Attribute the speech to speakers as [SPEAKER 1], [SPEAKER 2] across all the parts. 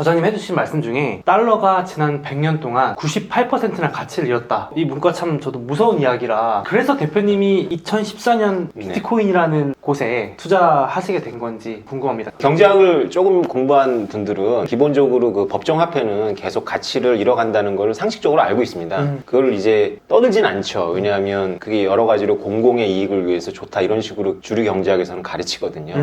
[SPEAKER 1] 저자님 해주신 말씀 중에 달러가 지난 100년 동안 98%나 가치를 잃었다. 이 문구가 참 저도 무서운 이야기라. 그래서 대표님이 2014년 비트코인이라는 곳에 투자하시게 된 건지 궁금합니다.
[SPEAKER 2] 경제학을 조금 공부한 분들은 기본적으로 그 법정화폐는 계속 가치를 잃어간다는 걸 상식적으로 알고 있습니다. 그걸 이제 떠들진 않죠. 왜냐하면 그게 여러 가지로 공공의 이익을 위해서 좋다 이런 식으로 주류 경제학에서는 가르치거든요.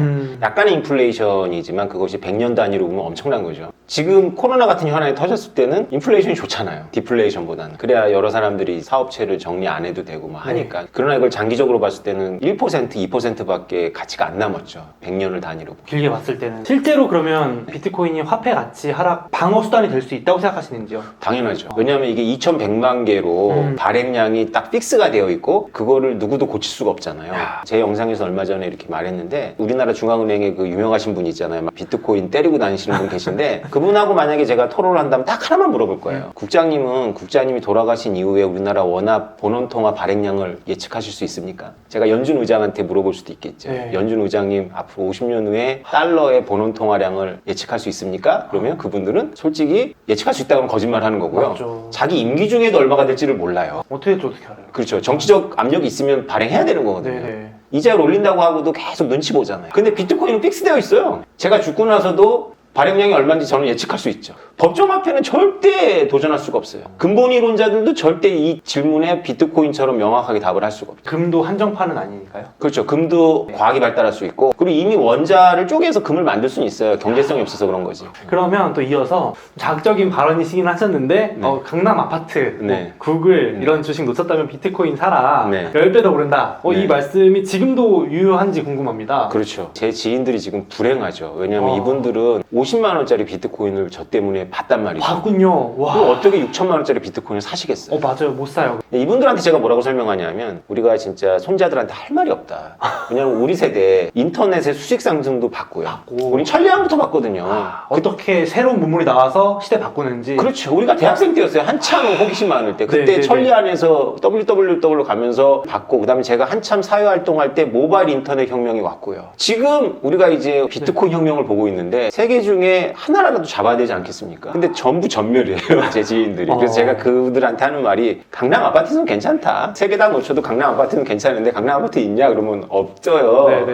[SPEAKER 2] 약간의 인플레이션이지만 그것이 100년 단위로 보면 엄청난 거죠. 지금 코로나 같은 현안이 터졌을 때는 인플레이션이 좋잖아요. 디플레이션보다는. 그래야 여러 사람들이 사업체를 정리 안 해도 되고 막 하니까. 그러나 이걸 장기적으로 봤을 때는 1%, 2%밖에 가치가 안 남았죠. 100년을 단위로.
[SPEAKER 1] 길게 봤을 때는. 실제로 그러면 비트코인이 화폐 가치 하락 방어 수단이 될 수 있다고 생각하시는지요?
[SPEAKER 2] 당연하죠. 왜냐하면 이게 2100만 개로 발행량이 딱 픽스가 되어 있고 그거를 누구도 고칠 수가 없잖아요. 제 영상에서 얼마 전에 이렇게 말했는데 우리나라 중앙은행에 그 유명하신 분 있잖아요. 막 비트코인 때리고 다니시는 분 계신데 그분하고 만약에 제가 토론을 한다면 딱 하나만 물어볼 거예요. 국장님이 돌아가신 이후에 우리나라 원화 본원통화 발행량을 예측하실 수 있습니까? 제가 연준 의장한테 물어볼 수도 있겠죠. 연준 의장님 앞으로 50년 후에 달러의 본원통화량을 예측할 수 있습니까? 그러면 그분들은 솔직히 예측할 수 있다고 하면 거짓말 하는 거고요.
[SPEAKER 1] 맞죠.
[SPEAKER 2] 자기 임기 중에도 얼마가 될지를 몰라요.
[SPEAKER 1] 어떻게 알아요?
[SPEAKER 2] 그렇죠. 정치적 압력이 있으면 발행해야 되는 거거든요.
[SPEAKER 1] 네네.
[SPEAKER 2] 이자를 올린다고 하고도 계속 눈치 보잖아요. 근데 비트코인은 픽스되어 있어요. 제가 죽고 나서도 발행량이 얼마인지 저는 예측할 수 있죠. 법정화폐는 절대 도전할 수가 없어요. 근본 이론자들도 절대 이 질문에 비트코인처럼 명확하게 답을 할 수가 없죠.
[SPEAKER 1] 금도 한정판은 아니니까요.
[SPEAKER 2] 그렇죠. 금도 과학이 발달할 수 있고 그리고 이미 원자를 쪼개서 금을 만들 수는 있어요. 경제성이 없어서 그런 거지.
[SPEAKER 1] 그러면 또 이어서 자극적인 발언이시긴 하셨는데 강남 아파트, 구글 이런 주식 놓쳤다면 비트코인 사라. 10배 더 오른다. 이 말씀이 지금도 유효한지 궁금합니다.
[SPEAKER 2] 그렇죠. 제 지인들이 지금 불행하죠. 왜냐하면 이분들은 50만 원짜리 비트코인을 저 때문에 봤단 말이죠.
[SPEAKER 1] 봤군요. 와.
[SPEAKER 2] 그럼 어떻게 6천만 원짜리 비트코인을 사시겠어요?
[SPEAKER 1] 맞아요. 못 사요.
[SPEAKER 2] 이분들한테 제가 뭐라고 설명하냐면 우리가 진짜 손자들한테 할 말이 없다. 왜냐면 우리 세대 인터넷의 수직 상승도 봤고요. 우리 천리안부터 봤거든요.
[SPEAKER 1] 어떻게 새로운 문물이 나와서 시대 바꾸는지.
[SPEAKER 2] 그렇죠. 우리가 대학생 때였어요. 한참 호기심 많을 때. 그때 천리안에서 WWW 가면서 봤고 그다음에 제가 한참 사회활동할 때 모바일 인터넷 혁명이 왔고요. 지금 우리가 이제 비트코인 혁명을 보고 있는데 세계 중에 하나라도 잡아야 되지 않겠습니까? 근데 전부 전멸이에요. 제 지인들이. 그래서 제가 그들한테 하는 말이 강남 아파트는 괜찮다. 세 개 다 놓쳐도 강남 아파트는 괜찮은데 강남 아파트 있냐? 그러면 없어요.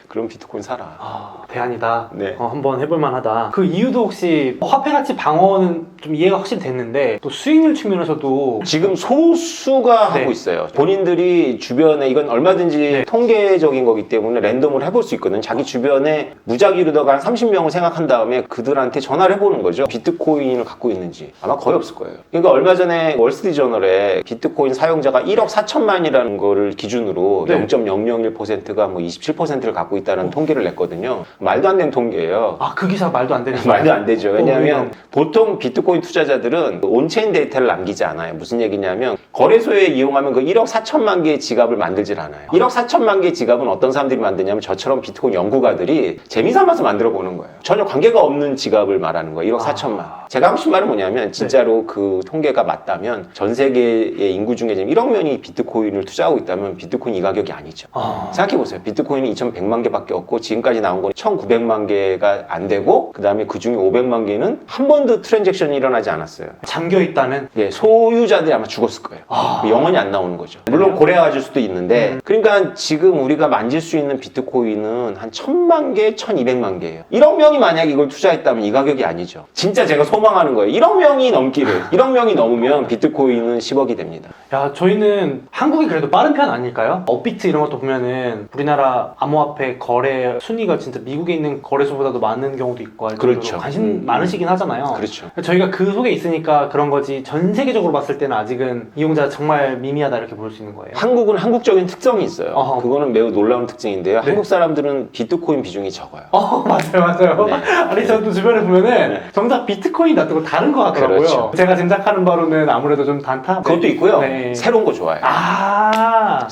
[SPEAKER 2] 그럼 비트코인 사라.
[SPEAKER 1] 대안이다. 한번 해볼 만하다. 그 이유도 혹시 화폐 가치 방어는 좀 이해가 확실히 됐는데 또 수익률 측면에서도
[SPEAKER 2] 지금 소수가 하고 있어요. 본인들이 주변에 이건 얼마든지 통계적인 거기 때문에 랜덤으로 해볼 수 있거든요. 자기 주변에 무작위 루더가 한 30명을 생각한 다음에 그들한테 전화를 해보는 거죠. 비트코인을 갖고 있는지. 아마 거의 없을 거예요. 그러니까 얼마 전에 월스트리트저널에 비트코인 사용자가 1억 4천만이라는 거를 기준으로 0.001%가 뭐 27%를 갖고 있다는 통계를 냈거든요. 말도 안 되는 통계예요.
[SPEAKER 1] 그 기사 말도 안 되는
[SPEAKER 2] 말도 안 되죠. 왜냐하면 보통 비트코인 투자자들은 온체인 데이터를 남기지 않아요. 무슨 얘기냐면 거래소에 이용하면 그 1억 4천만 개의 지갑을 만들질 않아요. 1억 4천만 개의 지갑은 어떤 사람들이 만드냐면 저처럼 비트코인 연구가들이 재미삼아서 만들어 보는 거예요. 전혀 관계가 없는 지갑을 말하는 거예요. 1억 4천만. 제가 하고 싶은 말은 뭐냐면 진짜로 그 통계가 맞다면 전 세계의 인구 중에 지금 1억 명이 비트코인을 투자하고 있다면 비트코인 이 가격이 아니죠. 생각해보세요. 비트코인이 2,100만 개밖에 없고 지금까지 나온 건 1,900만 개가 안 되고 그 다음에 그 중에 500만 개는 한 번도 트랜잭션이 일어나지 않았어요.
[SPEAKER 1] 잠겨있다는?
[SPEAKER 2] 소유자들이 아마 죽었을 거예요. 영원히 안 나오는 거죠. 물론 고래가질 수도 있는데 그러니까 지금 우리가 만질 수 있는 비트코인은 한 1,000만 개, 1,200만 개예요. 1억 명이 만약에 이걸 투자했다면 이 가격이 아니죠. 진짜 제가 소망하는 거예요. 1억 명이 넘기를. 1억 명이 넘으면 비트코인은 10억이 됩니다.
[SPEAKER 1] 야, 저희는 한국이 그래도 빠른 편 아닐까요? 업비트 이런 것도 보면은 우리나라 암호화폐 거래 순위가 진짜 미국에 있는 거래소보다도 많은 경우도 있고
[SPEAKER 2] 그렇죠.
[SPEAKER 1] 관심 많으시긴 하잖아요.
[SPEAKER 2] 그렇죠.
[SPEAKER 1] 저희가 그 속에 있으니까 그런 거지 전 세계적으로 봤을 때는 아직은 이용자가 정말 미미하다 이렇게 볼 수 있는 거예요.
[SPEAKER 2] 한국은 한국적인 특성이 있어요. 그거는 매우 놀라운 특징인데요. 한국 사람들은 비트코인 비중이 적어요.
[SPEAKER 1] 맞아요. 아니 저도 주변에 보면은 정작 비트코인이 놔두고 다른 거 같더라고요.
[SPEAKER 2] 그렇죠.
[SPEAKER 1] 제가 짐작하는 바로는 아무래도 좀 단타?
[SPEAKER 2] 그것도 있고요. 새로운 거 좋아해요.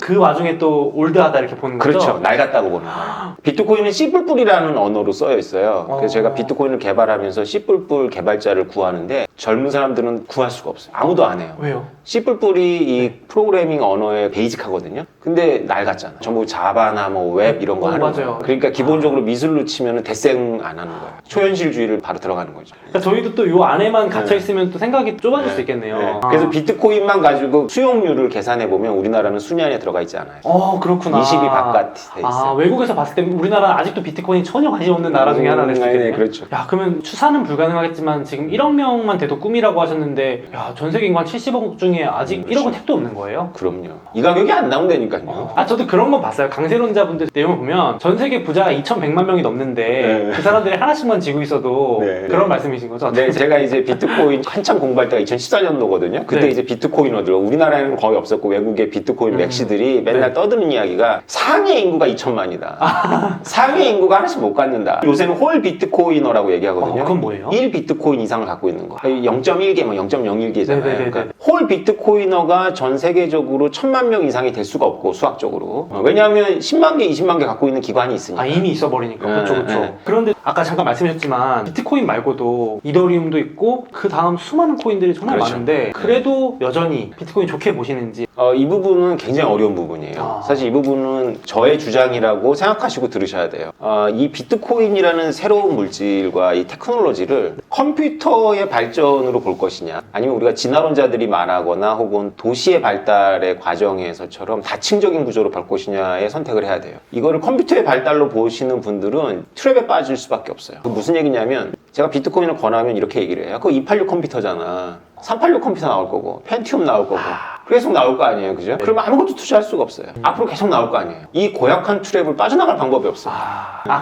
[SPEAKER 1] 그 와중에 또 올드하다 이렇게 보는 거죠?
[SPEAKER 2] 그렇죠. 낡았다고 보는 거예요. 비트코인은 C++이라는 언어로 써여 있어요. 그래서 제가 비트코인을 개발하면서 C++ 개발자를 구하는데 젊은 사람들은 구할 수가 없어요. 아무도 안 해요.
[SPEAKER 1] 왜요?
[SPEAKER 2] C++이 이 프로그래밍 언어의 베이직하거든요. 근데 낡았잖아. 전부 자바나 뭐 웹 이런 거 하는 거예요. 그러니까 기본적으로 미술로 치면 대생 안 하는 거예요. 초현실주의를 바로 들어가는 거죠.
[SPEAKER 1] 그러니까 저희도 또 요 안에만 갇혀 있으면 또 생각이 좁아질 수 있겠네요.
[SPEAKER 2] 네. 그래서 비트코인만 가지고 수용률을 계산해 보면 우리나라는 순위 안에 들어가 있지 않아요.
[SPEAKER 1] 그렇구나.
[SPEAKER 2] 20위 바깥에 있어요.
[SPEAKER 1] 외국에서 봤을 때 우리나라는 아직도 비트코인 전혀 관심 없는 나라 중에 하나를 수도 있겠네요.
[SPEAKER 2] 네, 그렇죠.
[SPEAKER 1] 야, 그러면 추산은 불가능하겠지만 지금 1억 명만 돼도 꿈이라고 하셨는데, 야, 전 세계 인구 한 70억 중에 아직
[SPEAKER 2] 그렇죠.
[SPEAKER 1] 1억은 택도 없는 거예요?
[SPEAKER 2] 그럼요. 이 가격이 안 나온다니까요.
[SPEAKER 1] 저도 그런 건 봤어요. 강세론자분들 내용을 보면 전 세계 부자가 2,100만 명이 넘는데
[SPEAKER 2] 네.
[SPEAKER 1] 그 사람들이 하나씩만 지고 있어도
[SPEAKER 2] 네.
[SPEAKER 1] 그런 말씀이신 거죠?
[SPEAKER 2] 네, 제가 이제 비트코인 한참 공부할 때가 2014년도거든요. 그때
[SPEAKER 1] 네.
[SPEAKER 2] 이제 비트코이너들, 우리나라에는 거의 없었고 외국의 비트코인 맥시들이 맨날
[SPEAKER 1] 네.
[SPEAKER 2] 떠드는 이야기가 상위 인구가 2천만이다. 상위 인구가 하나씩 못 갖는다. 요새는 홀 비트코이너라고 얘기하거든요.
[SPEAKER 1] 그건 뭐예요?
[SPEAKER 2] 1 비트코인 이상을 갖고 있는 거. 0.1개, 뭐 0.01개잖아요.
[SPEAKER 1] 네네네네.
[SPEAKER 2] 그러니까 홀 비트코이너가 전 세계적으로 1,000만 명 이상이 될 수가 없고 수학적으로. 왜냐하면 10만 개, 20만 개 갖고 있는 기관이 있으니까.
[SPEAKER 1] 이미 있어 버리니까.
[SPEAKER 2] 네,
[SPEAKER 1] 그렇죠, 그렇죠.
[SPEAKER 2] 네.
[SPEAKER 1] 그런데 아까 잠깐 말씀하셨지만 비트코인 말고도 이더리움도 있고 그 다음 수많은 코인들이 정말
[SPEAKER 2] 그렇죠.
[SPEAKER 1] 많은데 그래도 여전히 비트코인 좋게 보시는지.
[SPEAKER 2] 이 부분은 굉장히 어려운 부분이에요. 사실 이 부분은 저의 주장이라고 생각하시고 들으셔야 돼요. 이 비트코인이라는 새로운 물질과 이 테크놀로지를 컴퓨터의 발전으로 볼 것이냐, 아니면 우리가 진화론자들이 말하거나 혹은 도시의 발달의 과정에서처럼 다층적인 구조로 볼 것이냐의 선택을 해야 돼요. 이거를 컴퓨터의 발달로 보시는 분들은 트랩에 빠질 수밖에 없어요. 그 무슨 얘기냐면 제가 비트코인을 권하면 이렇게 얘기를 해요. 그거 286 컴퓨터잖아. 386 컴퓨터 나올 거고 펜티움 나올 거고 계속 나올 거 아니에요, 그죠? 그러면 아무것도 투자할 수가 없어요. 앞으로 계속 나올 거 아니에요. 이 고약한 트랩을 빠져나갈 방법이 없어요.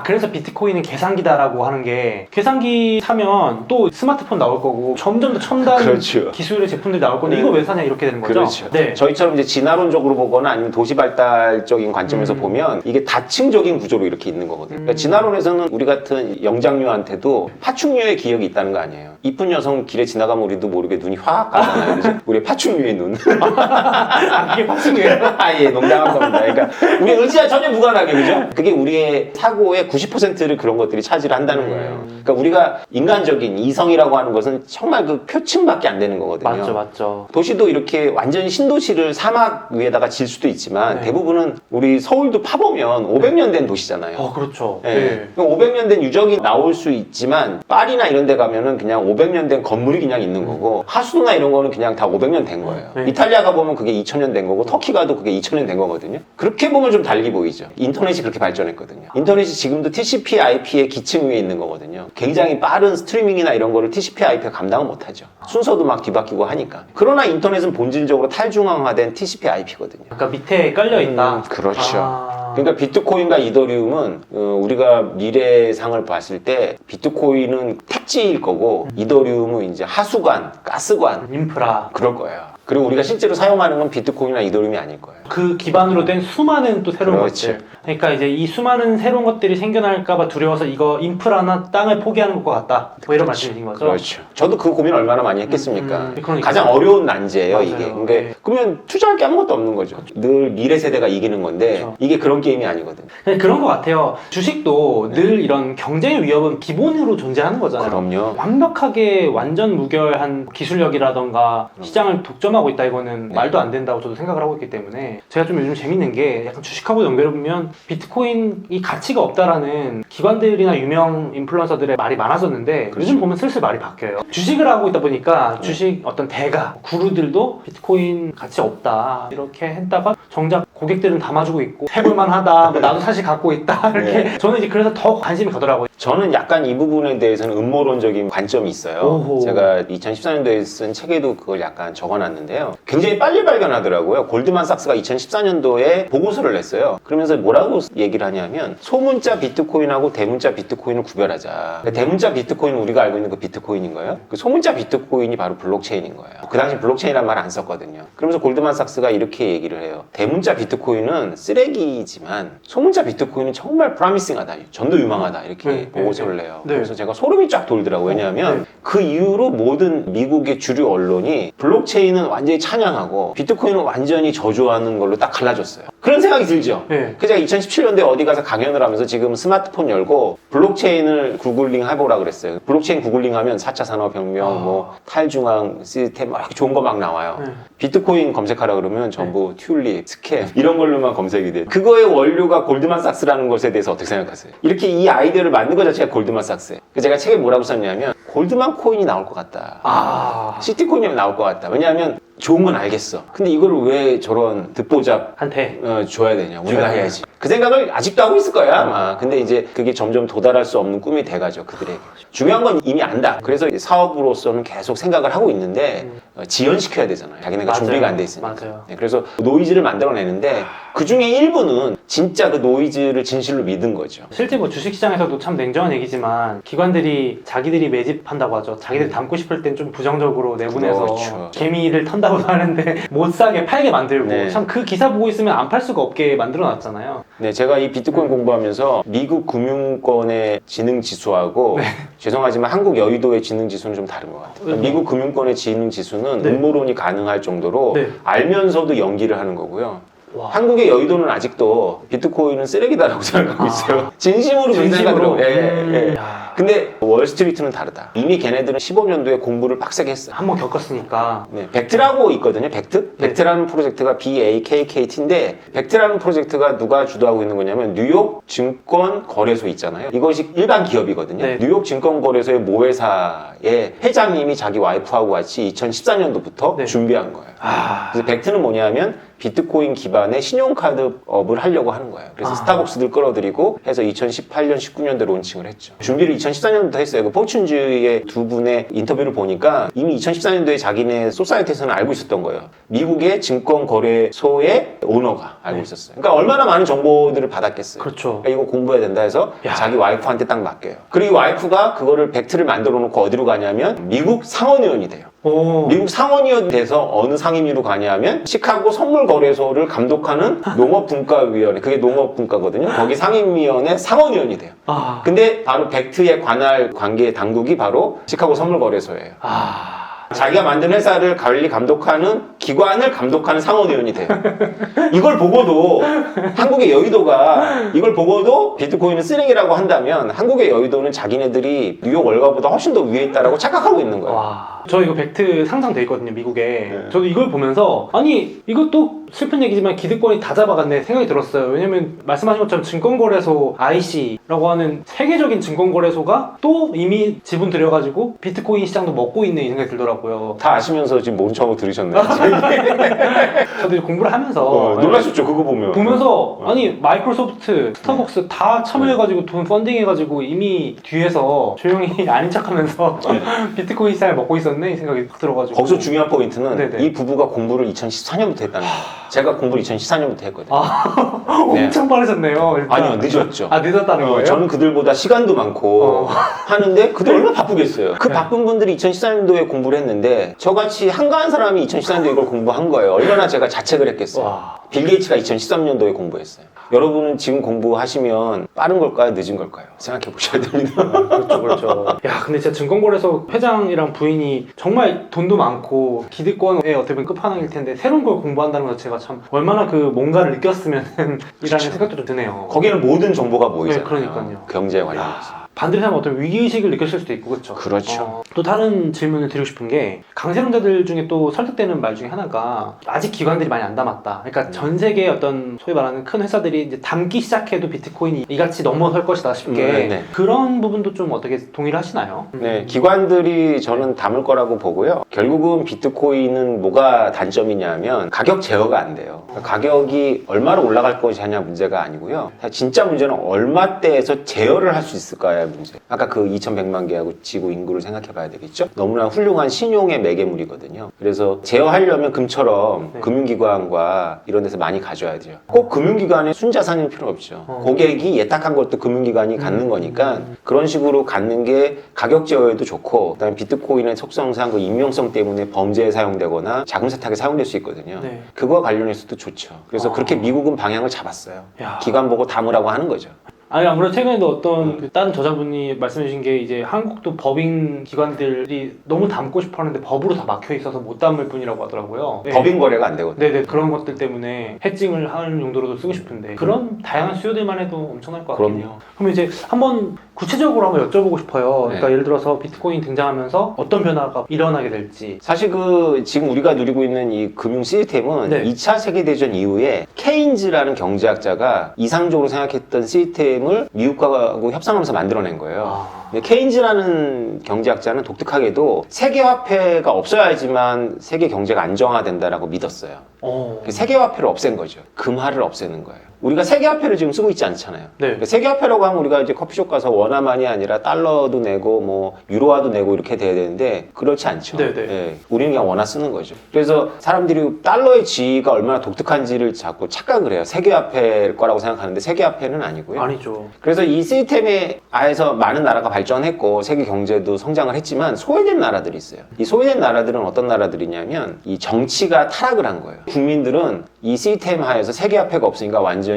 [SPEAKER 1] 그래서 비트코인은 계산기다라고 하는 게, 계산기 사면 또 스마트폰 나올 거고 점점 더 첨단
[SPEAKER 2] 그렇죠.
[SPEAKER 1] 기술의 제품들이 나올 건데 이거 왜 사냐 이렇게 되는 거죠?
[SPEAKER 2] 그렇죠.
[SPEAKER 1] 네.
[SPEAKER 2] 저희처럼 이제 진화론적으로 보거나 아니면 도시 발달적인 관점에서 보면 이게 다층적인 구조로 이렇게 있는 거거든요. 그러니까 진화론에서는 우리 같은 영장류한테도 파충류의 기억이 있다는 거 아니에요. 이쁜 여성 길에 지나가면 우리도 모르게 눈이 확 가잖아요. 그죠? 우리의 파충류의 눈.
[SPEAKER 1] 그게 파충류예요?
[SPEAKER 2] 예, 농담한 겁니다. 그러니까 우리 의지와 전혀 무관하게, 그죠? 그게 우리의 사고의 90%를 그런 것들이 차지를 한다는 거예요. 그러니까 우리가 인간적인 이성이라고 하는 것은 정말 그 표층밖에 안 되는 거거든요.
[SPEAKER 1] 맞죠.
[SPEAKER 2] 도시도 이렇게 완전히 신도시를 사막 위에다가 질 수도 있지만
[SPEAKER 1] 네.
[SPEAKER 2] 대부분은 우리 서울도 파보면 500년 된 도시잖아요.
[SPEAKER 1] 그렇죠.
[SPEAKER 2] 네. 500년 된 유적이 나올 수 있지만 파리나 이런 데 가면은 그냥 500년 된 건물이 그냥 있는 거고 하수도나 이런 거는 그냥 다 500년 된 거예요.
[SPEAKER 1] 네.
[SPEAKER 2] 이탈리아 가보면 그게 2000년 된 거고 터키 가도 그게 2000년 된 거거든요. 그렇게 보면 좀 달리 보이죠. 인터넷이 그렇게 발전했거든요. 인터넷이 지금도 TCP IP의 기층 위에 있는 거거든요. 굉장히 빠른 스트리밍이나 이런 거를 TCP IP가 감당을 못하죠. 순서도 막 뒤바뀌고 하니까. 그러나 인터넷은 본질적으로 탈중앙화된 TCP IP거든요.
[SPEAKER 1] 그러니까 밑에 깔려 있다.
[SPEAKER 2] 그렇죠. 그러니까 비트코인과 이더리움은 우리가 미래상을 봤을 때 비트코인은 택지일 거고 이더리움은 이제 하수관, 가스관,
[SPEAKER 1] 인프라.
[SPEAKER 2] 그럴 거예요. 그리고 우리가 실제로 사용하는 건 비트코인이나 이더리움이 아닐 거예요.
[SPEAKER 1] 그 기반으로 된 수많은 또 새로운
[SPEAKER 2] 그렇죠.
[SPEAKER 1] 것들. 그러니까 이제 이 수많은 새로운 것들이 생겨날까봐 두려워서 이거 인프라나 땅을 포기하는 것것 같다. 뭐 이런 말씀이신 거죠?
[SPEAKER 2] 그렇죠. 저도 그 고민 얼마나 많이 했겠습니까?
[SPEAKER 1] 그러니까.
[SPEAKER 2] 가장 어려운 난제예요,
[SPEAKER 1] 맞아요.
[SPEAKER 2] 이게. 근데
[SPEAKER 1] 네.
[SPEAKER 2] 그러면 투자할 게 아무것도 없는 거죠. 늘 미래 세대가 이기는 건데
[SPEAKER 1] 그렇죠.
[SPEAKER 2] 이게 그런 게임이 아니거든요.
[SPEAKER 1] 그런 것 같아요. 주식도 늘 이런 경쟁의 위협은 기본으로 존재하는 거잖아요.
[SPEAKER 2] 그럼요.
[SPEAKER 1] 완벽하게 완전 무결한 기술력이라던가 시장을 독점하고 있다, 이거는 말도 안 된다고 저도 생각을 하고 있기 때문에 제가 좀 요즘 재밌는 게 약간 주식하고 연결해보면 비트코인이 가치가 없다라는 기관들이나 유명 인플루언서들의 말이 많아졌는데 요즘 보면 슬슬 말이 바뀌어요. 주식을 하고 있다 보니까 주식 어떤 대가, 구루들도 비트코인 가치 없다 이렇게 했다가 정작 고객들은 담아주고 있고 해볼만 하다, 뭐 나도 사실 갖고 있다 이렇게. 저는 이제 그래서 더 관심이 가더라고요.
[SPEAKER 2] 저는 약간 이 부분에 대해서는 음모론적인 관점이 있어요.
[SPEAKER 1] 오호.
[SPEAKER 2] 제가 2014년도에 쓴 책에도 그걸 약간 적어놨는데요. 굉장히 빨리 발견하더라고요. 골드만삭스가 2014년도에 보고서를 냈어요. 그러면서 뭐라고 얘기를 하냐면 소문자 비트코인하고 대문자 비트코인을 구별하자. 대문자 비트코인은 우리가 알고 있는 그 비트코인인 거예요. 그 소문자 비트코인이 바로 블록체인인 거예요. 그 당시 블록체인이라는 말 안 썼거든요. 그러면서 골드만삭스가 이렇게 얘기를 해요. 대문자 비트코인은 쓰레기지만 소문자 비트코인은 정말 프라미싱하다, 전도 유망하다, 이렇게 보고서를 내요.
[SPEAKER 1] 네.
[SPEAKER 2] 그래서 제가 소름이 쫙 돌더라고요. 왜냐하면 그 이후로 모든 미국의 주류 언론이 블록체인은 완전히 찬양하고 비트코인은 완전히 저주하는 걸로 딱 갈라졌어요. 그런 생각이 들죠?
[SPEAKER 1] 네.
[SPEAKER 2] 그래서 제가 2017년도에 어디 가서 강연을 하면서 지금 스마트폰 열고 블록체인을 구글링 해보라 그랬어요. 블록체인 구글링 하면 4차 산업혁명, 뭐 탈중앙 시스템 막 이렇게 좋은 거 막 나와요. 비트코인 검색하라 그러면 전부 튤립, 스캠 이런 걸로만 검색이 돼요. 그거의 원료가 골드만삭스라는 것에 대해서 어떻게 생각하세요? 이렇게 이 아이디어를 만든 것 자체가 골드만삭스예요. 그래서 제가 책에 뭐라고 썼냐면 골드만 코인이 나올 것 같다.
[SPEAKER 1] 아,
[SPEAKER 2] 시티코인이 나올 것 같다. 왜냐하면 좋은 건 알겠어. 근데 이걸 왜 저런 듣보잡
[SPEAKER 1] 한테.
[SPEAKER 2] 줘야 되냐. 우리가
[SPEAKER 1] 줘야
[SPEAKER 2] 해야지. 그 생각을 아직도 하고 있을 거야 아마. 근데 이제 그게 점점 도달할 수 없는 꿈이 돼가죠 그들에게. 중요한 건 이미 안다. 그래서 이제 사업으로서는 계속 생각을 하고 있는데 지연시켜야 되잖아요. 자기네가
[SPEAKER 1] 맞아요.
[SPEAKER 2] 준비가 안 돼 있으니까.
[SPEAKER 1] 맞아요.
[SPEAKER 2] 네, 그래서 노이즈를 만들어내는데 그 중에 일부는 진짜 그 노이즈를 진실로 믿은 거죠.
[SPEAKER 1] 실제 뭐 주식시장에서도 참 냉정한 얘기지만 기관들이 자기들이 매집한다고 하죠. 자기들이 담고 싶을 땐 좀 부정적으로 내보내서
[SPEAKER 2] 그렇죠.
[SPEAKER 1] 개미를 턴다고도 하는데 못 사게 팔게 만들고
[SPEAKER 2] 네.
[SPEAKER 1] 참 그 기사 보고 있으면 안 팔 수가 없게 만들어 놨잖아요.
[SPEAKER 2] 네, 제가 이 비트코인 공부하면서 미국 금융권의 지능 지수하고 죄송하지만 한국 여의도의 지능 지수는 좀 다른 것 같아요.
[SPEAKER 1] 네.
[SPEAKER 2] 미국 금융권의 지능 지수는
[SPEAKER 1] 네.
[SPEAKER 2] 음모론이 가능할 정도로
[SPEAKER 1] 네.
[SPEAKER 2] 알면서도 연기를 하는 거고요.
[SPEAKER 1] 와.
[SPEAKER 2] 한국의 여의도는 아직도 비트코인은 쓰레기다라고 생각하고 있어요. 진심으로 그런
[SPEAKER 1] 진심으로.
[SPEAKER 2] 생각하더라고요. 예, 예.
[SPEAKER 1] 야.
[SPEAKER 2] 근데 월스트리트는 다르다. 이미 걔네들은 15년도에 공부를 빡세게 했어요.
[SPEAKER 1] 한번 겪었으니까.
[SPEAKER 2] 네, 벡트라고 있거든요. 벡트?
[SPEAKER 1] 네.
[SPEAKER 2] 벡트라는 프로젝트가 BAKKT인데 벡트라는 프로젝트가 누가 주도하고 있는 거냐면 뉴욕 증권 거래소 있잖아요. 이것이 일반 기업이거든요.
[SPEAKER 1] 네.
[SPEAKER 2] 뉴욕 증권 거래소의 모회사의 회장님이 자기 와이프하고 같이 2014년도부터
[SPEAKER 1] 네.
[SPEAKER 2] 준비한 거예요.
[SPEAKER 1] 아.
[SPEAKER 2] 그래서 벡트는 뭐냐면 비트코인 기반의 신용카드 업을 하려고 하는 거예요. 그래서
[SPEAKER 1] 아.
[SPEAKER 2] 스타벅스들 끌어들이고 해서 2018년, 19년대 론칭을 했죠. 준비를 2014년부터 했어요. 그 포춘주의 두 분의 인터뷰를 보니까 이미 2014년도에 자기네 소사이티에서는 알고 있었던 거예요. 미국의 증권 거래소의 오너가 알고
[SPEAKER 1] 네.
[SPEAKER 2] 있었어요. 그러니까 얼마나 많은 정보들을 받았겠어요.
[SPEAKER 1] 그렇죠.
[SPEAKER 2] 그러니까 이거 공부해야 된다 해서
[SPEAKER 1] 야.
[SPEAKER 2] 자기 와이프한테 딱 맡겨요. 그리고 이 와이프가 그거를 벡트를 만들어 놓고 어디로 가냐면 미국 상원의원이 돼요.
[SPEAKER 1] 오.
[SPEAKER 2] 미국 상원의원 돼서 어느 상임위로 가냐면 시카고 선물거래소를 감독하는 농업분과위원회, 그게 농업분과거든요. 거기 상임위원회 상원의원이 돼요.
[SPEAKER 1] 아.
[SPEAKER 2] 근데 바로 벡트에 관할 관계 당국이 바로 시카고 선물거래소예요.
[SPEAKER 1] 아.
[SPEAKER 2] 자기가 만든 회사를 관리 감독하는 기관을 감독하는 상원의원이 돼요. 이걸 보고도 한국의 여의도가 이걸 보고도 비트코인은 쓰레기라고 한다면 한국의 여의도는 자기네들이 뉴욕 월가보다 훨씬 더 위에 있다라고 착각하고 있는 거예요.
[SPEAKER 1] 와. 저 이거 벡트 상장돼 있거든요, 미국에.
[SPEAKER 2] 네.
[SPEAKER 1] 저도 이걸 보면서 아니 이것도 슬픈 얘기지만 기득권이 다 잡아갔네 생각이 들었어요. 왜냐면 말씀하신 것처럼 증권거래소 IC라고 하는 세계적인 증권거래소가 또 이미 지분 들여가지고 비트코인 시장도 먹고 있네 이 생각이 들더라고요.
[SPEAKER 2] 다 아시면서 지금 뭔 척하고 들으셨나요?
[SPEAKER 1] 저도 이제 공부를 하면서
[SPEAKER 2] 놀라셨죠 그거 보면.
[SPEAKER 1] 보면서 아니 마이크로소프트, 스타벅스 다 참여해가지고 돈 펀딩해가지고 이미 뒤에서 조용히 아닌 척하면서 비트코인 시장을 먹고 있었네 이 생각이 확 들어가지고.
[SPEAKER 2] 거기서 중요한 포인트는
[SPEAKER 1] 네네.
[SPEAKER 2] 이 부부가 공부를 2014년부터 했다는 거예요. 제가 공부를 2014년부터 했거든요. 네.
[SPEAKER 1] 엄청 빠르셨네요. 일단.
[SPEAKER 2] 아니요, 늦었죠.
[SPEAKER 1] 아 늦었다는 거예요?
[SPEAKER 2] 저는 그들보다 시간도 많고 하는데 그들 얼마나 바쁘겠어요. 그
[SPEAKER 1] 네.
[SPEAKER 2] 바쁜 분들이 2014년도에 공부를 했는데 저같이 한가한 사람이 2014년도에 이걸 공부한 거예요. 얼마나 제가 자책을 했겠어요.
[SPEAKER 1] 와.
[SPEAKER 2] 빌 게이츠가 2013년도에 공부했어요. 여러분은 지금 공부하시면 빠른 걸까요? 늦은 걸까요? 생각해 보셔야 됩니다.
[SPEAKER 1] 그렇죠, 그렇죠. 야, 근데 진짜 증권거래소 회장이랑 부인이 정말 돈도 많고 기득권의 어떻게 보면 끝판왕일 텐데 새로운 걸 공부한다는 것 자체가 참 얼마나 그 뭔가를 느꼈으면 이라는 생각도 좀 드네요.
[SPEAKER 2] 거기는 모든 정보가 모이잖아요.
[SPEAKER 1] 네, 그러니까요.
[SPEAKER 2] 경제에 관련해서.
[SPEAKER 1] 반대로 하면 어떤 위기의식을 느꼈을 수도 있고 그렇죠.
[SPEAKER 2] 그렇죠.
[SPEAKER 1] 또 다른 질문을 드리고 싶은 게 강세론자들 중에 또 설득되는 말 중에 하나가 아직 기관들이 많이 안 담았다. 그러니까 전 세계의 어떤 소위 말하는 큰 회사들이 이제 담기 시작해도 비트코인이 이같이 넘어설 것이다 싶게
[SPEAKER 2] 네.
[SPEAKER 1] 그런 부분도 좀 어떻게 동의를 하시나요?
[SPEAKER 2] 네, 기관들이 저는 담을 거라고 보고요. 결국은 비트코인은 뭐가 단점이냐면 가격 제어가 안 돼요. 가격이 얼마로 올라갈 것이냐 문제가 아니고요. 진짜 문제는 얼마대에서 제어를 할 수 있을까요? 문제. 아까 그 2100만 개하고 지구 인구를 생각해 봐야 되겠죠? 너무나 훌륭한 신용의 매개물이거든요. 그래서 제어하려면 금처럼
[SPEAKER 1] 네.
[SPEAKER 2] 금융기관과 이런 데서 많이 가져야 돼요. 꼭 금융기관의 순자산일 필요 없죠. 고객이 예탁한 것도 금융기관이 갖는 거니까 그런 식으로 갖는 게 가격 제어에도 좋고 그다음에 비트코인의 속성상 그 익명성 때문에 범죄에 사용되거나 자금 세탁에 사용될 수 있거든요.
[SPEAKER 1] 네.
[SPEAKER 2] 그거와 관련해서도 좋죠. 그래서 그렇게 미국은 방향을 잡았어요.
[SPEAKER 1] 야.
[SPEAKER 2] 기관 보고 담으라고 하는 거죠.
[SPEAKER 1] 아니 아무래도 최근에도 어떤 그 다른 저자분이 말씀해주신 게 이제 한국도 법인 기관들이 너무 담고 싶어하는데 법으로 다 막혀 있어서 못 담을 뿐이라고 하더라고요. 네.
[SPEAKER 2] 법인 거래가 안 되거든요.
[SPEAKER 1] 네네 그런 것들 때문에 해칭을 하는 용도로도 쓰고 싶은데 그런 다양한 수요들만 해도 엄청날 것 같긴 해요. 그럼 이제 한번 구체적으로 한번 여쭤보고 싶어요. 그러니까
[SPEAKER 2] 네.
[SPEAKER 1] 예를 들어서 비트코인 등장하면서 어떤 변화가 일어나게 될지.
[SPEAKER 2] 사실 그 지금 우리가 누리고 있는 이 금융 시스템은
[SPEAKER 1] 네.
[SPEAKER 2] 2차 세계대전 이후에 케인즈라는 경제학자가 이상적으로 생각했던 시스템을 미국하고 협상하면서 만들어낸 거예요. 근데 케인즈라는 경제학자는 독특하게도 세계화폐가 없어야지만 세계 경제가 안정화된다라고 믿었어요. 세계화폐를 없앤 거죠. 금화를 없애는 거예요. 우리가 세계화폐를 지금 쓰고 있지 않잖아요.
[SPEAKER 1] 네.
[SPEAKER 2] 그러니까 세계화폐라고 하면 우리가 이제 커피숍 가서 원화만이 아니라 달러도 내고 뭐 유로화도 내고 이렇게 돼야 되는데 그렇지 않죠.
[SPEAKER 1] 네네.
[SPEAKER 2] 예, 우리는 그냥 원화 쓰는 거죠. 그래서 사람들이 달러의 지위가 얼마나 독특한지를 자꾸 착각을 해요. 세계화폐일 거라고 생각하는데 세계화폐는 아니고요.
[SPEAKER 1] 아니죠.
[SPEAKER 2] 그래서 이 시스템에 아에서 많은 나라가 발전했고 세계 경제도 성장을 했지만 소외된 나라들이 있어요. 이 소외된 나라들은 어떤 나라들이냐면 이 정치가 타락을 한 거예요. 국민들은 이 시스템 하에서 세계화폐가 없으니까 완전히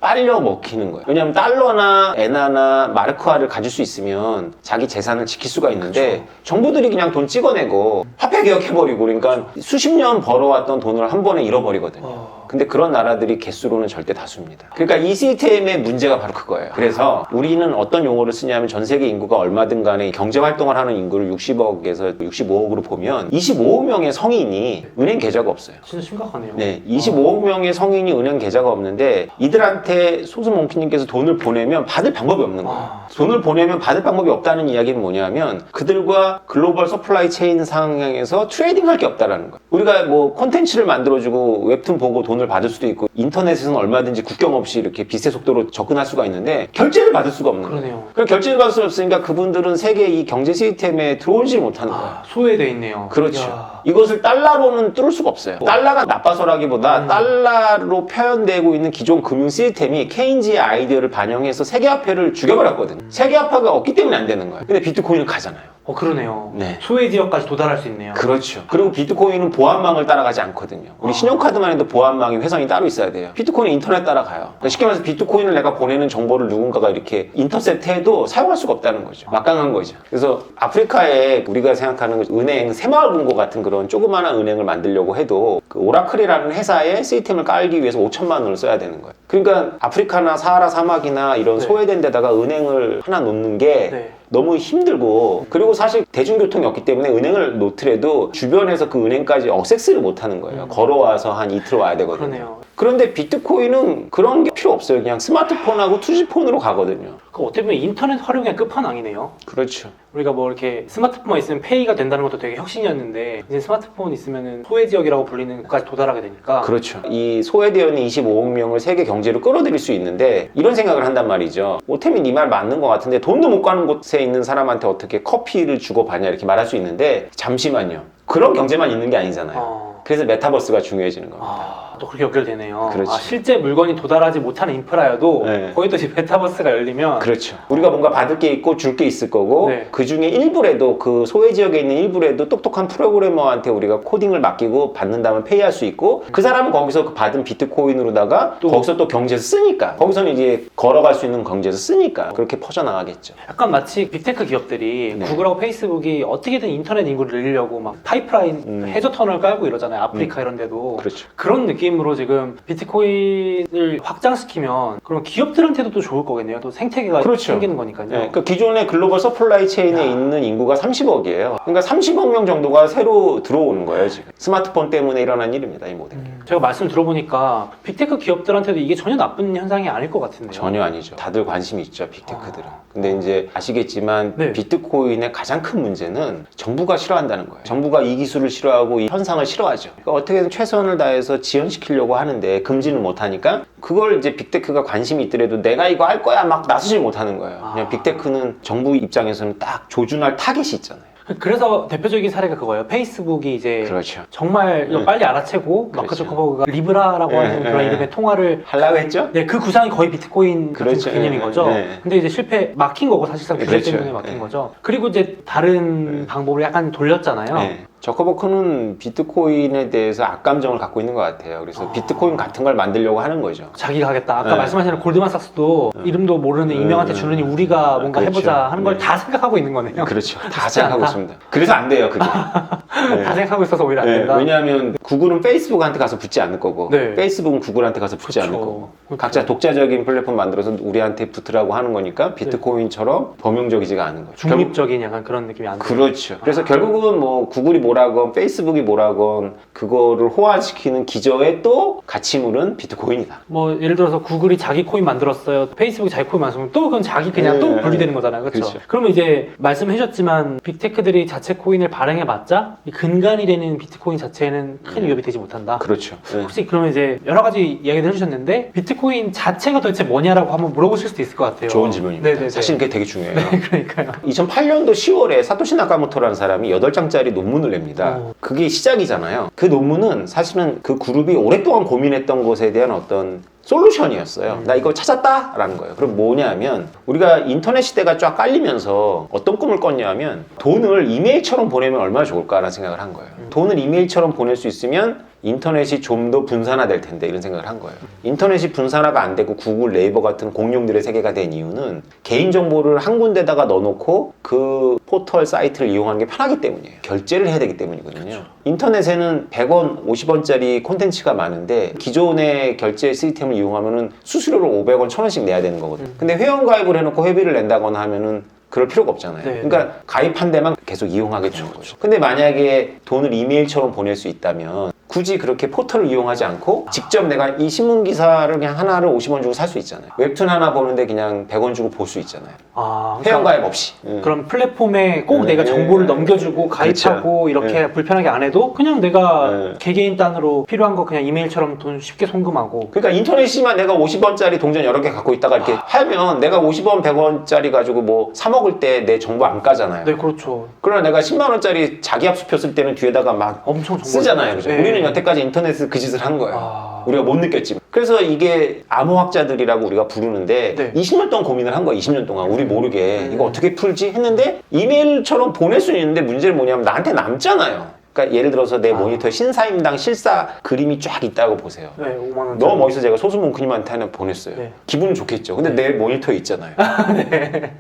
[SPEAKER 2] 빨려 먹히는 거예요. 왜냐하면 달러나 엔화나 마르크화를 가질 수 있으면 자기 재산을 지킬 수가 있는데 정부들이 그냥 돈 찍어내고 화폐 개혁해버리고 그러니까 수십 년 벌어왔던 돈을 한 번에 잃어버리거든요. 근데 그런 나라들이 개수로는 절대 다수입니다. 그러니까 이 시스템의 문제가 바로 그거예요. 그래서 우리는 어떤 용어를 쓰냐면 전 세계 인구가 얼마든 간에 경제 활동을 하는 인구를 60억에서 65억으로 보면 25억 명의 성인이 은행 계좌가 없어요.
[SPEAKER 1] 진짜 심각하네요.
[SPEAKER 2] 네, 25억 명의 성인이 은행 계좌가 없는데 이들한테 소스몽키님께서 돈을 보내면 받을 방법이 없는 거예요. 돈을 보내면 받을 방법이 없다는 이야기는 뭐냐면 그들과 글로벌 서플라이 체인 상황에서 트레이딩 할 게 없다라는 거예요. 우리가 뭐 콘텐츠를 만들어주고 웹툰 보고 돈을 받을 수도 있고 인터넷에서는 얼마든지 국경 없이 이렇게 빛의 속도로 접근할 수가 있는데 결제를 받을 수가 없는 거예요.
[SPEAKER 1] 그러네요.
[SPEAKER 2] 그럼 결제를 받을 수 없으니까 그분들은 세계 이 경제 시스템에 들어오지 못하는 거예요.
[SPEAKER 1] 소외돼 있네요.
[SPEAKER 2] 그렇죠.
[SPEAKER 1] 이야.
[SPEAKER 2] 이것을 달러로는 뚫을 수가 없어요. 달러가 나빠서라기보다 달러로 표현되고 있는 기존 금융 시스템이 케인즈의 아이디어를 반영해서 세계화폐를 죽여버렸거든요. 세계화폐가 없기 때문에 안 되는 거예요. 근데 비트코인은 가잖아요.
[SPEAKER 1] 그러네요.
[SPEAKER 2] 네.
[SPEAKER 1] 소외 지역까지 도달할 수 있네요.
[SPEAKER 2] 그렇죠. 그리고 비트코인은 보안망을 따라가지 않거든요. 우리 신용카드만 해도 보안망이 회선이 따로 있어야 돼요. 비트코인은 인터넷 따라가요. 그러니까 쉽게 말해서 비트코인을 내가 보내는 정보를 누군가가 이렇게 인터셉트해도 사용할 수가 없다는 거죠. 막강한 거죠. 그래서 아프리카에 우리가 생각하는 은행, 새마을금고 같은 그런 조그마한 은행을 만들려고 해도 그 오라클이라는 회사의 시스템을 깔기 위해서 5천만 원을 써야 되는 거예요. 그러니까 아프리카나 사하라 사막이나 이런 소외된 데다가 은행을 하나 놓는 게 너무 힘들고 그리고 사실 대중교통이 없기 때문에 은행을 놓더라도 주변에서 그 은행까지 억세스를 못 하는 거예요. 걸어와서 한 이틀 와야 되거든요.
[SPEAKER 1] 그러네요.
[SPEAKER 2] 그런데 비트코인은 그런 게 필요 없어요. 그냥 스마트폰하고 투지폰으로 가거든요.
[SPEAKER 1] 어떻게 보면 인터넷 활용의 끝판왕이네요.
[SPEAKER 2] 그렇죠.
[SPEAKER 1] 우리가 뭐 이렇게 스마트폰만 있으면 페이가 된다는 것도 되게 혁신이었는데 이제 스마트폰 있으면은 소외 지역이라고 불리는 것까지 도달하게 되니까
[SPEAKER 2] 그렇죠. 이 소외되어 있는 25억 명을 세계 경제로 끌어들일 수 있는데 이런 생각을 한단 말이죠. 오태민 네 말 맞는 것 같은데 돈도 못 가는 곳에 있는 사람한테 어떻게 커피를 주고 받냐 이렇게 말할 수 있는데 잠시만요. 그런 경제만 있는 게 아니잖아요. 그래서 메타버스가 중요해지는 겁니다.
[SPEAKER 1] 또 그렇게 연결되네요.
[SPEAKER 2] 그렇죠.
[SPEAKER 1] 실제 물건이 도달하지 못하는 인프라여도
[SPEAKER 2] 네.
[SPEAKER 1] 거기도 이제 메타버스가 열리면
[SPEAKER 2] 그렇죠. 우리가 뭔가 받을 게 있고 줄 게 있을 거고
[SPEAKER 1] 네.
[SPEAKER 2] 그 중에 일부라도 그 소외 지역에 있는 일부라도 똑똑한 프로그래머한테 우리가 코딩을 맡기고 받는다면 페이할 수 있고 그 사람은 거기서 그 받은 비트코인으로다가 거기서 또 경제에서 쓰니까 거기서는 이제 걸어갈 수 있는 경제에서 쓰니까 그렇게 퍼져나가겠죠.
[SPEAKER 1] 약간 마치 빅테크 기업들이 구글하고 페이스북이 어떻게든 인터넷 인구를 늘리려고 막 파이프라인 해저 터널 깔고 이러잖아요. 아프리카 이런 데도.
[SPEAKER 2] 그렇죠.
[SPEAKER 1] 그런 느낌으로 지금 비트코인을 확장시키면 그럼 기업들한테도 또 좋을 거겠네요. 또 생태계가
[SPEAKER 2] 그렇죠.
[SPEAKER 1] 생기는 거니까요.
[SPEAKER 2] 네, 그러니까 기존의 글로벌 서플라이 체인에 있는 인구가 30억이에요. 그러니까 30억 명 정도가 새로 들어오는 거예요, 지금. 스마트폰 때문에 일어난 일입니다, 이 모든 게.
[SPEAKER 1] 제가 말씀 들어보니까 빅테크 기업들한테도 이게 전혀 나쁜 현상이 아닐 것 같은데요.
[SPEAKER 2] 전혀 아니죠. 다들 관심이 있죠, 빅테크들은. 근데 이제 아시겠지만
[SPEAKER 1] 네.
[SPEAKER 2] 비트코인의 가장 큰 문제는 정부가 싫어한다는 거예요. 정부가 이 기술을 싫어하고 이 현상을 싫어하죠. 그러니까 어떻게든 최선을 다해서 지연시키려고 하는데 금지는 못하니까 그걸 이제 빅테크가 관심이 있더라도 내가 이거 할 거야 막 나서질 못하는 거예요. 그냥 빅테크는 정부 입장에서는 딱 조준할 타겟이 있잖아요.
[SPEAKER 1] 그래서 대표적인 사례가 그거예요. 페이스북이 이제
[SPEAKER 2] 그렇죠.
[SPEAKER 1] 정말 이거 빨리 알아채고 마크
[SPEAKER 2] 그렇죠.
[SPEAKER 1] 주커버그가 리브라라고 하는 그런 이름의 통화를
[SPEAKER 2] 하려고 했죠?
[SPEAKER 1] 네, 그 구상이 거의 비트코인 같은
[SPEAKER 2] 그렇죠.
[SPEAKER 1] 개념인 거죠. 근데 이제 실패 막힌 거고 사실상 규제
[SPEAKER 2] 그렇죠.
[SPEAKER 1] 때문에 막힌 거죠. 그리고 이제 다른 방법을 약간 돌렸잖아요.
[SPEAKER 2] 네. 저커버크는 비트코인에 대해서 악감정을 갖고 있는 것 같아요. 그래서 비트코인 같은 걸 만들려고 하는 거죠.
[SPEAKER 1] 자기가 하겠다. 아까
[SPEAKER 2] 네.
[SPEAKER 1] 말씀하신 골드만삭스도 이름도 모르는 이명한테 주느니 우리가 뭔가
[SPEAKER 2] 그렇죠.
[SPEAKER 1] 해보자 하는 걸
[SPEAKER 2] 네.
[SPEAKER 1] 다 생각하고 있는 거네요.
[SPEAKER 2] 그렇죠. 다
[SPEAKER 1] 쉽지
[SPEAKER 2] 생각하고
[SPEAKER 1] 않다.
[SPEAKER 2] 있습니다. 그래서 안 돼요, 그게.
[SPEAKER 1] 다 생각하고 있어서 오히려 안
[SPEAKER 2] 네,
[SPEAKER 1] 된다.
[SPEAKER 2] 왜냐하면 구글은 페이스북한테 가서 붙지 않을 거고
[SPEAKER 1] 네.
[SPEAKER 2] 페이스북은 구글한테 가서 붙지
[SPEAKER 1] 그렇죠.
[SPEAKER 2] 않을 거고
[SPEAKER 1] 그렇죠.
[SPEAKER 2] 각자 독자적인 플랫폼 만들어서 우리한테 붙으라고 하는 거니까 비트코인처럼 범용적이지가 않은 거죠.
[SPEAKER 1] 중립적인 약간 그런 느낌이 안 들어요.
[SPEAKER 2] 그렇죠. 그래서 결국은 뭐 구글이 뭘 뭐라건 페이스북이 뭐라건 그거를 호환시키는 기저의 또 가치물은 비트코인이다.
[SPEAKER 1] 뭐 예를 들어서 구글이 자기 코인 만들었어요. 페이스북이 자기 코인 만들었으면 또 그건 자기 그냥 또 분리되는 거잖아요. 그렇죠?
[SPEAKER 2] 그렇죠.
[SPEAKER 1] 그러면 이제 말씀해 주셨지만 빅테크들이 자체 코인을 발행해봤자 이 근간이 되는 비트코인 자체에는 큰 위협이 되지 못한다.
[SPEAKER 2] 그렇죠. 네.
[SPEAKER 1] 혹시 그러면 이제 여러 가지 이야기를 해주셨는데 비트코인 자체가 도대체 뭐냐라고 한번 물어보실 수도 있을 것 같아요.
[SPEAKER 2] 좋은 질문입니다.
[SPEAKER 1] 네네네.
[SPEAKER 2] 사실 그게 되게 중요해요.
[SPEAKER 1] 네, 그러니까요.
[SPEAKER 2] 2008년도 10월에 사토시 나카모토라는 사람이 8장짜리 논문을 냅니다. 그게 시작이잖아요. 그 논문은 사실은 그 그룹이 오랫동안 고민했던 것에 대한 어떤 솔루션이었어요. 나 이거 찾았다라는 거예요. 그럼 뭐냐면 우리가 인터넷 시대가 쫙 깔리면서 어떤 꿈을 꿨냐면 돈을 이메일처럼 보내면 얼마나 좋을까라는 생각을 한 거예요. 돈을 이메일처럼 보낼 수 있으면 인터넷이 좀 더 분산화될 텐데 이런 생각을 한 거예요. 인터넷이 분산화가 안 되고 구글, 네이버 같은 공룡들의 세계가 된 이유는 개인정보를 한 군데다가 넣어놓고 그 포털 사이트를 이용하는 게 편하기 때문이에요. 결제를 해야 되기 때문이거든요. 인터넷에는 100원, 50원짜리 콘텐츠가 많은데 기존의 결제 시스템을 이용하면은 수수료를 500원, 1000원씩 내야 되는 거거든요. 근데 회원가입을 해놓고 회비를 낸다거나 하면은 그럴 필요가 없잖아요.
[SPEAKER 1] 네.
[SPEAKER 2] 그러니까 가입한 데만 계속 이용하게 되는 거죠. 근데 만약에 돈을 이메일처럼 보낼 수 있다면 굳이 그렇게 포털을 이용하지 않고 직접 내가 이 신문 기사를 그냥 하나를 50원 주고 살 수 있잖아요. 웹툰 하나 보는데 그냥 100원 주고 볼 수 있잖아요.
[SPEAKER 1] 아,
[SPEAKER 2] 회원 가입 없이.
[SPEAKER 1] 그런 플랫폼에 꼭
[SPEAKER 2] 네,
[SPEAKER 1] 내가
[SPEAKER 2] 네,
[SPEAKER 1] 정보를
[SPEAKER 2] 네.
[SPEAKER 1] 넘겨주고 가입하고
[SPEAKER 2] 그렇죠.
[SPEAKER 1] 이렇게 불편하게 안 해도 그냥 내가
[SPEAKER 2] 네.
[SPEAKER 1] 개개인 단으로 필요한 거 그냥 이메일처럼 돈 쉽게 송금하고
[SPEAKER 2] 그러니까 인터넷이만 내가 50원짜리 동전 여러 개 갖고 있다가 이렇게 하면 내가 50원, 100원짜리 가지고 뭐 사 먹을 때 내 정보 안 까잖아요.
[SPEAKER 1] 네, 그렇죠.
[SPEAKER 2] 그러나 내가 10만 원짜리 자기 합수표 쓸 때는 뒤에다가 막
[SPEAKER 1] 엄청 정보
[SPEAKER 2] 쓰잖아요. 그죠?
[SPEAKER 1] 네.
[SPEAKER 2] 우리는 여태까지 인터넷에서 그 짓을 한 거예요.
[SPEAKER 1] 아.
[SPEAKER 2] 우리가 못 느꼈지만. 그래서 이게 암호학자들이라고 우리가 부르는데
[SPEAKER 1] 네.
[SPEAKER 2] 20년 동안 고민을 한 거야. 20년 동안 우리 모르게 이거 어떻게 풀지 했는데 이메일처럼 보낼 수 있는데 문제는 뭐냐면 나한테 남잖아요. 그러니까 예를 들어서 내 모니터에 신사임당 실사 그림이 쫙 있다고 보세요.
[SPEAKER 1] 네, 5만 원.
[SPEAKER 2] 너무 멋있어. 제가 소수몽크님한테 하나 보냈어요.
[SPEAKER 1] 네.
[SPEAKER 2] 기분은 좋겠죠. 근데 내 모니터에 있잖아요.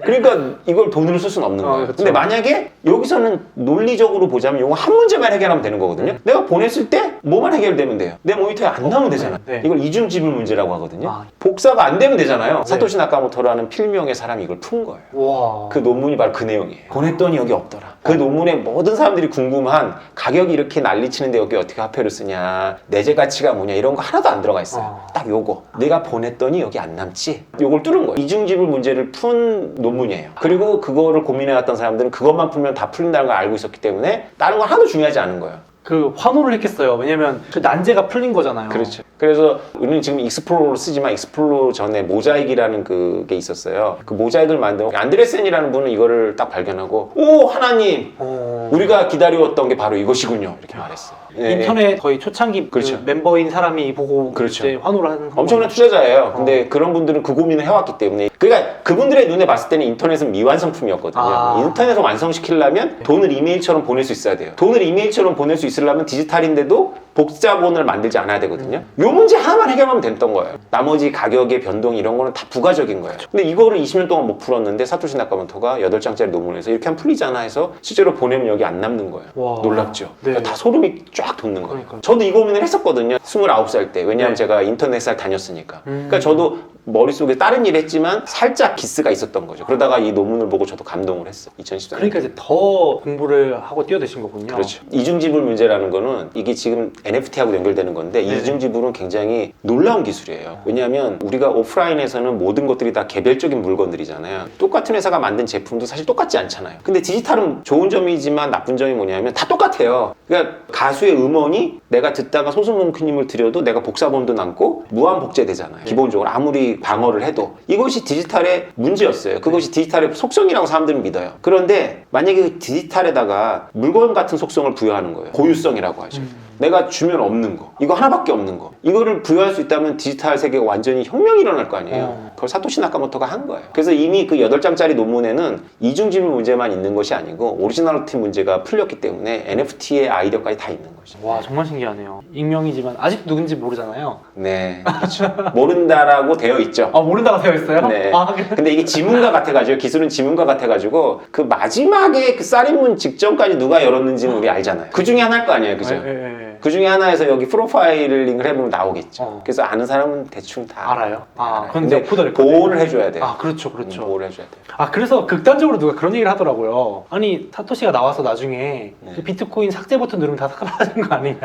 [SPEAKER 2] 그러니까 이걸 돈으로 쓸 수는 없는 거예요.
[SPEAKER 1] 그렇죠.
[SPEAKER 2] 근데 만약에 여기서는 논리적으로 보자면 이거 한 문제만 해결하면 되는 거거든요. 내가 보냈을 때 뭐만 해결되면 돼요. 내 모니터에 안 나오면 되잖아요.
[SPEAKER 1] 네.
[SPEAKER 2] 이걸 이중 지불 문제라고 하거든요.
[SPEAKER 1] 아.
[SPEAKER 2] 복사가 안 되면 되잖아요.
[SPEAKER 1] 네.
[SPEAKER 2] 사토시 나카모토라는 필명의 사람이 이걸 푼 거예요.
[SPEAKER 1] 와.
[SPEAKER 2] 그 논문이 바로 그 내용이에요. 보냈더니 여기 없더라. 그 논문에 모든 사람들이 궁금한 가격이 이렇게 난리치는데 여기 어떻게 화폐를 쓰냐, 내재 가치가 뭐냐 이런 거 하나도 안 들어가 있어요. 딱 요거. 내가 보냈더니 여기 안 남지? 요걸 뚫은 거예요. 이중지불 문제를 푼 논문이에요. 그리고 그거를 고민해왔던 사람들은 그것만 풀면 다 풀린다는 걸 알고 있었기 때문에 다른 건 하나도 중요하지 않은 거예요.
[SPEAKER 1] 그 환호를 했겠어요. 왜냐면 그 난제가 풀린 거잖아요.
[SPEAKER 2] 그렇죠. 그래서 우리는 지금 익스플로러를 쓰지만 익스플로러 전에 모자익이라는 그게 있었어요. 그 모자익을 만든 안드레센이라는 분은 이거를 딱 발견하고 오 하나님 우리가 기다려왔던 게 바로 이것이군요 이렇게 말했어요. 예,
[SPEAKER 1] 인터넷 거의 초창기
[SPEAKER 2] 그렇죠.
[SPEAKER 1] 그 멤버인 사람이 보고
[SPEAKER 2] 그렇죠.
[SPEAKER 1] 이제 환호를 하는
[SPEAKER 2] 엄청난 투자자예요. 근데 그런 분들은 그 고민을 해왔기 때문에 그러니까 그분들의 눈에 봤을 때는 인터넷은 미완성품이었거든요.
[SPEAKER 1] 아.
[SPEAKER 2] 인터넷을 완성시키려면 돈을 이메일처럼 보낼 수 있어야 돼요. 돈을 이메일처럼 보낼 수 있으려면 디지털인데도 복사본을 만들지 않아야 되거든요. 요 문제 하나만 해결하면 됐던 거예요. 나머지 가격의 변동 이런 거는 다 부가적인 거예요. 근데 이거를 20년 동안 못 풀었는데 사토시 나카모토가 8장짜리 논문에서 이렇게 하면 풀리잖아 해서 실제로 보내면 여기 안 남는 거예요.
[SPEAKER 1] 와.
[SPEAKER 2] 놀랍죠?
[SPEAKER 1] 네.
[SPEAKER 2] 그러니까 다 소름이 쫙 돋는 거예요.
[SPEAKER 1] 그러니까요.
[SPEAKER 2] 저도 이 고민을 했었거든요. 29살 때. 왜냐하면
[SPEAKER 1] 네.
[SPEAKER 2] 제가 인터넷을 다녔으니까. 그러니까 저도 머릿속에 다른 일 했지만 살짝 기스가 있었던 거죠. 그러다가 이 논문을 보고 저도 감동을 했어요. 2014년.
[SPEAKER 1] 그러니까 이제 더 공부를 하고 뛰어드신 거군요.
[SPEAKER 2] 그렇죠. 이중지불 문제라는 거는 이게 지금 NFT하고 연결되는 건데
[SPEAKER 1] 네.
[SPEAKER 2] 이중지불은 굉장히 놀라운 기술이에요. 왜냐하면 우리가 오프라인에서는 모든 것들이 다 개별적인 물건들이잖아요. 똑같은 회사가 만든 제품도 사실 똑같지 않잖아요. 근데 디지털은 좋은 점이지만 나쁜 점이 뭐냐면 다 똑같아요. 그러니까 가수의 음원이 내가 듣다가 소수몽크님을 드려도 내가 복사본도 남고 무한 복제되잖아요. 기본적으로 아무리 방어를 해도 이것이 디지털의 문제였어요. 그것이 디지털의 속성이라고 사람들은 믿어요. 그런데 만약에 그 디지털에다가 물건 같은 속성을 부여하는 거예요. 고유성이라고 하죠. 내가 주면 없는 거, 이거 하나밖에 없는 거, 이거를 부여할 수 있다면 디지털 세계가 완전히 혁명이 일어날 거 아니에요. 그걸 사토시 나카모토가 한 거예요. 그래서 이미 그 8장짜리 논문에는 이중지불 문제만 있는 것이 아니고 오리지널리티 문제가 풀렸기 때문에 NFT의 아이디어까지 다 있는 거죠.
[SPEAKER 1] 와, 정말 신기하네요. 익명이지만 아직 누군지 모르잖아요.
[SPEAKER 2] 네, 그렇죠. 모른다라고 되어 있죠.
[SPEAKER 1] 아, 모른다고 되어 있어요?
[SPEAKER 2] 네.
[SPEAKER 1] 아, 그래?
[SPEAKER 2] 근데 이게 지문과 같아가지고 기술은 지문과 같아가지고 그 마지막에 그 쌀인문 직전까지 누가 열었는지는 우리 알잖아요. 그 중에 하나일 거 아니에요, 그죠?
[SPEAKER 1] 네, 네, 네. 네.
[SPEAKER 2] 그 중에 하나에서 여기 프로파일링을 해보면 나오겠죠.
[SPEAKER 1] 어.
[SPEAKER 2] 그래서 아는 사람은 대충 다
[SPEAKER 1] 알아요. 아,
[SPEAKER 2] 알아요.
[SPEAKER 1] 근데
[SPEAKER 2] 보호를 해줘야 돼요.
[SPEAKER 1] 아, 그렇죠, 그렇죠.
[SPEAKER 2] 보호를 해줘야 돼요.
[SPEAKER 1] 아, 그래서 극단적으로 누가 그런 얘기를 하더라고요. 아니, 사토시가 나와서 나중에
[SPEAKER 2] 네.
[SPEAKER 1] 그 비트코인 삭제 버튼 누르면 다 사라지는 거 아니냐.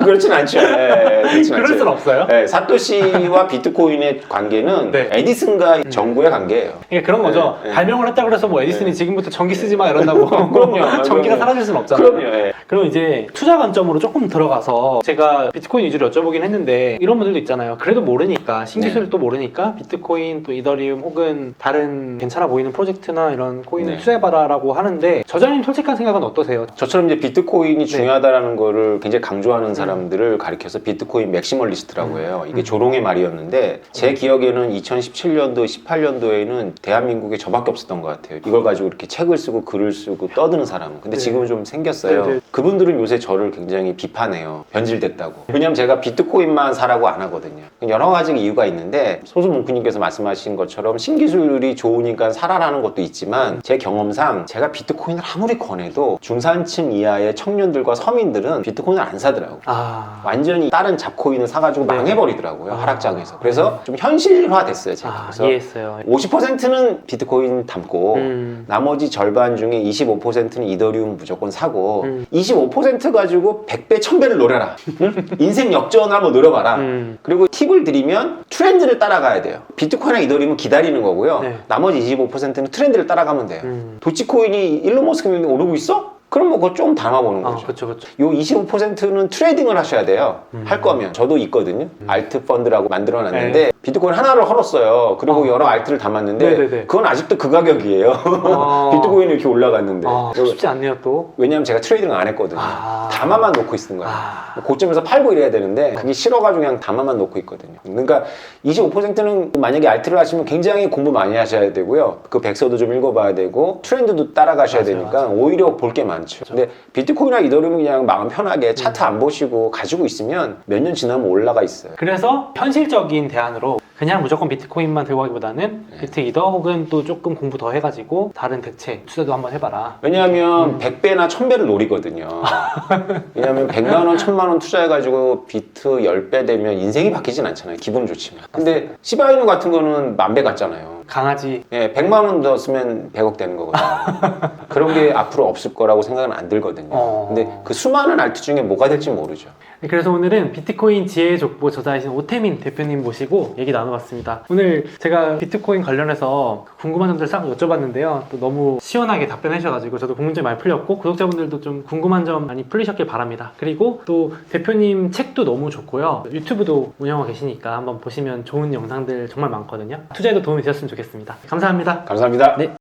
[SPEAKER 2] 그렇진 않죠. 예, 그렇진
[SPEAKER 1] 그럴
[SPEAKER 2] 않죠.
[SPEAKER 1] 순 없어요?
[SPEAKER 2] 네, 사토시와 비트코인의 관계는
[SPEAKER 1] 네.
[SPEAKER 2] 에디슨과 정부의 관계예요.
[SPEAKER 1] 그러니까 그런 거죠.
[SPEAKER 2] 네, 네.
[SPEAKER 1] 발명을 했다 그래서 뭐 에디슨이
[SPEAKER 2] 네.
[SPEAKER 1] 지금부터 전기 쓰지 마 이런다고.
[SPEAKER 2] 그럼요.
[SPEAKER 1] 전기가
[SPEAKER 2] 그럼요.
[SPEAKER 1] 사라질 순 없잖아요.
[SPEAKER 2] 그럼요. 예.
[SPEAKER 1] 그럼 이제 투자 관점으로 조금 들어가서 제가 비트코인 위주로 여쭤보긴 했는데 이런 분들도 있잖아요. 그래도 모르니까 신기술을 또 모르니까 비트코인 또 이더리움 혹은 다른 괜찮아 보이는 프로젝트나 이런 코인을
[SPEAKER 2] 네.
[SPEAKER 1] 투자해봐라라고 하는데 저자님 솔직한 생각은 어떠세요?
[SPEAKER 2] 저처럼 이제 비트코인이
[SPEAKER 1] 네.
[SPEAKER 2] 중요하다라는 거를 굉장히 강조하는 사람들을 가리켜서 비트코인 맥시멀리스트라고 해요. 이게 조롱의 말이었는데 제 기억에는 2017년도, 18년도에는 대한민국에 저밖에 없었던 것 같아요. 이걸 가지고 이렇게 책을 쓰고 글을 쓰고 떠드는 사람은. 근데
[SPEAKER 1] 네.
[SPEAKER 2] 지금은 좀 생겼어요.
[SPEAKER 1] 네, 네.
[SPEAKER 2] 그분들은 요새 저를 굉장히 비판해요. 변질됐다고. 왜냐면 제가 비트코인만 사라고 안 하거든요. 여러 가지 이유가 있는데 소수문크님께서 말씀하신 것처럼 신기술이 좋으니까 사라라는 것도 있지만 제 경험상 제가 비트코인을 아무리 권해도 중산층 이하의 청년들과 서민들은 비트코인을 안 사더라고요.
[SPEAKER 1] 아,
[SPEAKER 2] 완전히 다른 잡코인을 사가지고
[SPEAKER 1] 네.
[SPEAKER 2] 망해버리더라고요.
[SPEAKER 1] 아.
[SPEAKER 2] 하락장에서. 그래서 좀 현실화됐어요. 제가.
[SPEAKER 1] 아
[SPEAKER 2] 그래서
[SPEAKER 1] 이해했어요.
[SPEAKER 2] 50%는 비트코인 담고 나머지 절반 중에 25%는 이더리움 무조건 사고 25% 가지고 100배, 1000배를 노려라. 응? 인생 역전을 한번 노려봐라. 그리고 팁을 드리면 트렌드를 따라가야 돼요. 비트코인이나 이더리움은 기다리는 거고요.
[SPEAKER 1] 네.
[SPEAKER 2] 나머지 25%는 트렌드를 따라가면 돼요. 도치코인이 일론 머스크님이 오르고 있어? 그럼 뭐 그거 좀 담아보는
[SPEAKER 1] 아,
[SPEAKER 2] 거죠.
[SPEAKER 1] 그렇죠, 그렇죠.
[SPEAKER 2] 요 25%는 트레이딩을 하셔야 돼요. 할 거면. 저도 있거든요. 알트 펀드라고 만들어 놨는데 비트코인 하나를 헐었어요. 그리고 여러 알트를 담았는데
[SPEAKER 1] 네네네.
[SPEAKER 2] 그건 아직도 그 가격이에요. 비트코인이 이렇게 올라갔는데.
[SPEAKER 1] 아, 쉽지 않네요 또.
[SPEAKER 2] 왜냐면 제가 트레이딩을 안 했거든요.
[SPEAKER 1] 아.
[SPEAKER 2] 담아만 놓고 있는 거예요.
[SPEAKER 1] 아.
[SPEAKER 2] 고점에서 팔고 이래야 되는데 그게 싫어가지고 그냥 담아만 놓고 있거든요. 그러니까 25%는 만약에 알트를 하시면 굉장히 공부 많이 하셔야 되고요. 그 백서도 좀 읽어봐야 되고 트렌드도 따라가셔야
[SPEAKER 1] 맞아요,
[SPEAKER 2] 되니까 오히려 볼 게 많죠. 근데 비트코인이나 이더리움은 그냥 마음 편하게 차트 안 보시고 가지고 있으면 몇 년 지나면 올라가 있어요.
[SPEAKER 1] 그래서 현실적인 대안으로 그냥 무조건 비트코인만 들고 가기보다는 비트 이더 혹은 또 조금 공부 더 해가지고 다른 대체 투자도 한번 해봐라.
[SPEAKER 2] 왜냐하면 100배나 1000배를 노리거든요. 왜냐하면 100만 원, 1000만 원 투자해가지고 비트 10배 되면 인생이 바뀌진 않잖아요. 기분 좋지만. 근데 시바이누 같은 거는 10,000배 같잖아요.
[SPEAKER 1] 강아지.
[SPEAKER 2] 예, 100만 원 더 쓰면 100억 되는 거거든요. 그런 게 앞으로 없을 거라고 생각은 안 들거든요. 근데 그 수많은 알트 중에 뭐가 될지 모르죠.
[SPEAKER 1] 그래서 오늘은 비트코인 지혜의 족보 저자이신 오태민 대표님 모시고 얘기 나눠봤습니다. 오늘 제가 비트코인 관련해서 궁금한 점들 싹 여쭤봤는데요. 또 너무 시원하게 답변해 주셔가지고 저도 궁금증이 많이 풀렸고 구독자분들도 좀 궁금한 점 많이 풀리셨길 바랍니다. 그리고 또 대표님 책도 너무 좋고요. 유튜브도 운영하고 계시니까 한번 보시면 좋은 영상들 정말 많거든요. 투자에도 도움이 되셨으면 좋겠습니다. 감사합니다.
[SPEAKER 2] 감사합니다.
[SPEAKER 1] 네.